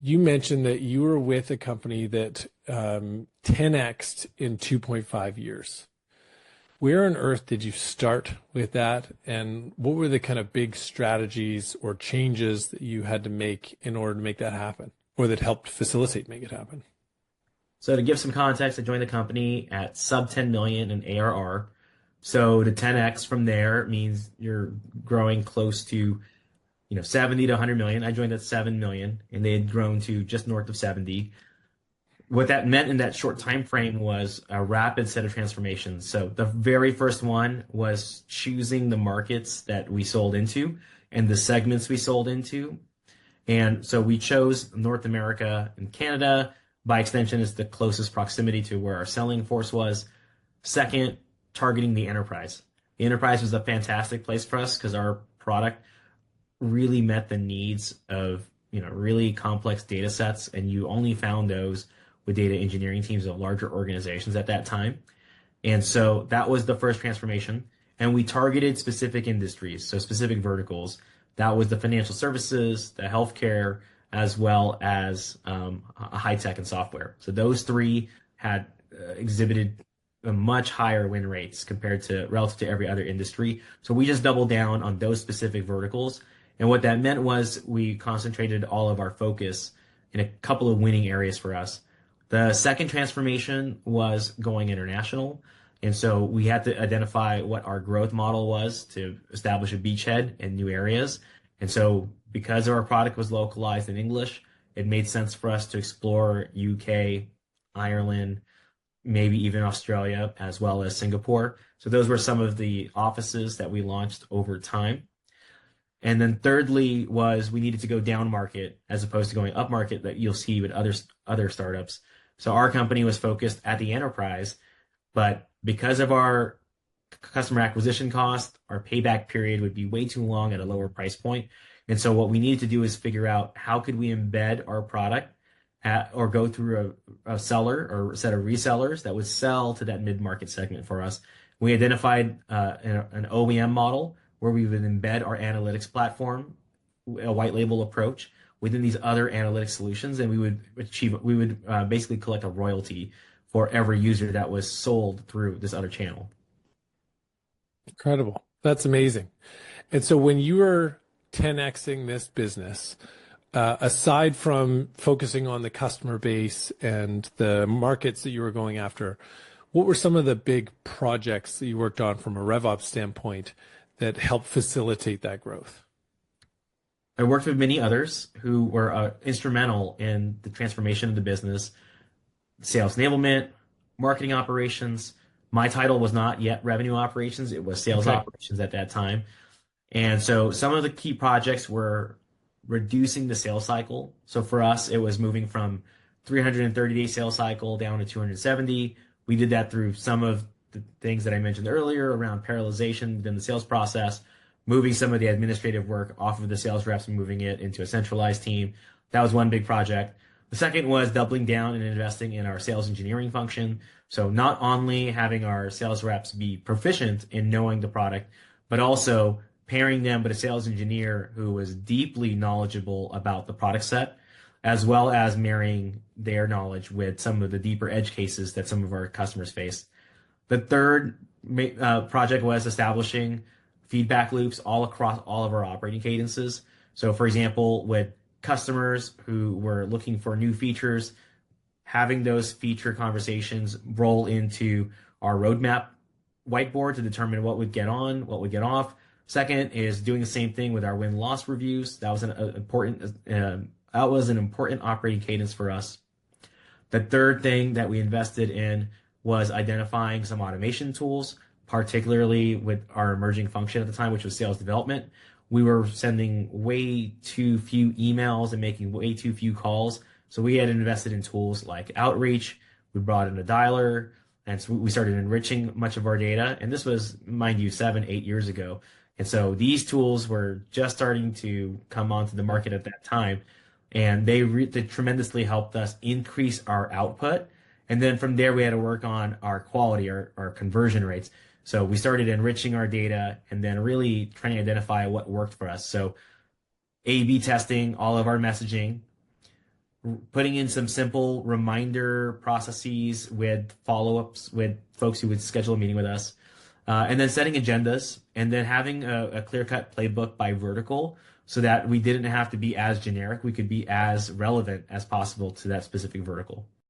You mentioned that you were with a company that 10x'd in 2.5 years. Where on earth did you start with that? And what were the kind of big strategies or changes that you had to make in order to make that happen, or that helped facilitate make it happen? So to give some context, I joined the company at sub 10 million in ARR. So to 10x from there means you're growing close to, 70 to 100 million. I joined at 7 million and they had grown to just north of 70. What that meant in that short time frame was a rapid set of transformations. So the very first one was choosing the markets that we sold into and the segments we sold into. And so we chose North America and Canada. By extension, is the closest proximity to where our selling force was. Second, targeting the enterprise. The enterprise was a fantastic place for us because our product really met the needs of really complex data sets, and you only found those with data engineering teams of larger organizations at that time. And so that was the first transformation. And we targeted specific industries, so specific verticals. That was the financial services, the healthcare, as well as high tech and software. So those three had exhibited a much higher win rates compared to relative to every other industry. So we just doubled down on those specific verticals. And what that meant was we concentrated all of our focus in a couple of winning areas for us. The second transformation was going international. And so we had to identify what our growth model was to establish a beachhead in new areas. And so because our product was localized in English, it made sense for us to explore UK, Ireland, maybe even Australia, as well as Singapore. So those were some of the offices that we launched over time. And then thirdly was we needed to go down market as opposed to going up market that you'll see with other startups. So our company was focused at the enterprise, but because of our customer acquisition cost, our payback period would be way too long at a lower price point. And so what we needed to do is figure out how could we embed our product or go through a seller or a set of resellers that would sell to that mid-market segment for us. We identified an OEM model where we would embed our analytics platform, a white label approach within these other analytics solutions, and we would basically collect a royalty for every user that was sold through this other channel. Incredible. That's amazing. And so when you were 10xing this business, aside from focusing on the customer base and the markets that you were going after, what were some of the big projects that you worked on from a RevOps standpoint that helped facilitate that growth? I worked with many others who were instrumental in the transformation of the business, sales enablement, marketing operations. My title was not yet revenue operations. It was sales operations at that time. And so some of the key projects were reducing the sales cycle. So for us, it was moving from 330-day sales cycle down to 270. We did that through some of the things that I mentioned earlier around parallelization within the sales process, moving some of the administrative work off of the sales reps and moving it into a centralized team. That was one big project. The second was doubling down and investing in our sales engineering function. So not only having our sales reps be proficient in knowing the product, but also pairing them with a sales engineer who was deeply knowledgeable about the product set, as well as marrying their knowledge with some of the deeper edge cases that some of our customers face. The third project was establishing feedback loops all across all of our operating cadences. So for example, with customers who were looking for new features, having those feature conversations roll into our roadmap whiteboard to determine what would get on, what would get off. Second is doing the same thing with our win-loss reviews. That was an important operating cadence for us. The third thing that we invested in was identifying some automation tools, particularly with our emerging function at the time, which was sales development. We were sending way too few emails and making way too few calls. So we had invested in tools like Outreach. We brought in a dialer, and so we started enriching much of our data. And this was, mind you, 7, 8 years ago. And so these tools were just starting to come onto the market at that time. And they tremendously helped us increase our output. And then from there, we had to work on our quality, our conversion rates. So we started enriching our data and then really trying to identify what worked for us. So A/B testing all of our messaging, putting in some simple reminder processes with follow-ups with folks who would schedule a meeting with us, and then setting agendas, and then having a clear-cut playbook by vertical so that we didn't have to be as generic. We could be as relevant as possible to that specific vertical.